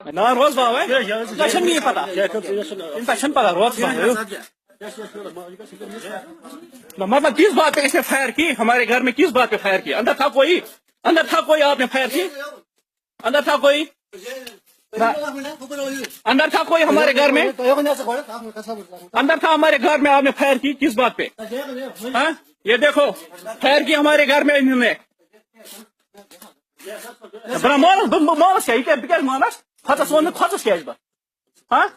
نا روز باو ہے تشن نہیں پتا ان تشن پتا روز باو مطلب کس بات پہ اس نے فائر کی ہمارے گھر میں کس بات پہ فائر کی اندر تھا کوئی آپ نے فائر کی اندر تھا کوئی ہمارے گھر میں اندر تھا ہمارے گھر میں آپ نے فائر کی کس بات پہ ہاں یہ دیکھو فائر کی ہمارے گھر میں انہوں نے برا مولس کیا یہ کیا مانس کھوتس ون کھوتس کیا ہاں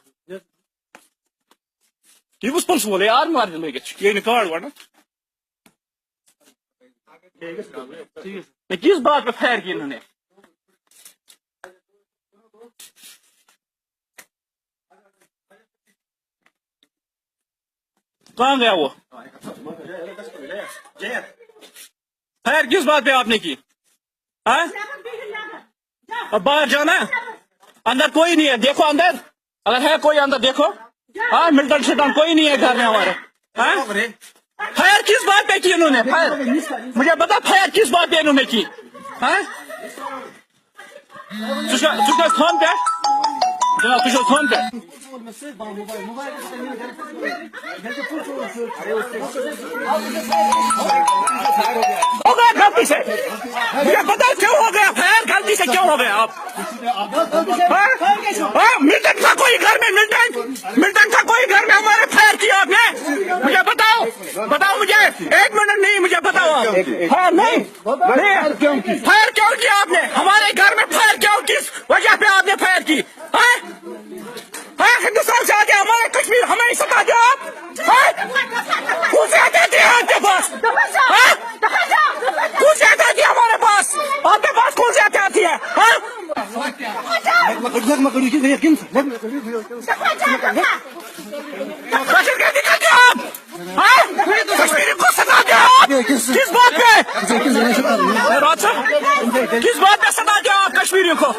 یہ کس پلس وول آرم وار لگت یہ کارڈ وڑ کس بات پہ فائر کی انہوں نے کہاں گیا وہ فائر کس بات پہ آپ نے کی اب باہر جانا اندر کوئی نہیں ہے دیکھو اندر اگر ہے کوئی اندر دیکھو ہاں ملٹن شلٹن کوئی نہیں ہے گھر میں ہمارے فائر کس بات پہ کی انہوں نے فائر مجھے بتا فائر کس بات پہ انہوں نے کی فون پہ جناب تجھے فون پہ ہوگا غلطی سے مجھے بتا کیوں ہو گیا فائر غلطی سے کیوں ہو گیا آپ ملٹن تھا کوئی گھر میں ملٹن تھا کوئی گھر میں ہمارے فائر کیا آپ نے مجھے بتاؤ مجھے 1 منٹ نہیں مجھے بتاؤ فائر نہیں فائر کیوں کیا آپ نے ہمارے گھر میں فائر کیوں کس وجہ پہ آپ نے فائر کی ہندوستان سے آگے ہمارے کشمیر ہمیں ستا دیا آپ کون سے آتے ہیں آپ کے پاس کون سے آتی ہے ہمارے پاس آپ کے پاس کون سے آتی ہے کشمیری کو ستا دیا آپ کس بات پہ کس بات پہ ستا دیا آپ کشمیریوں کو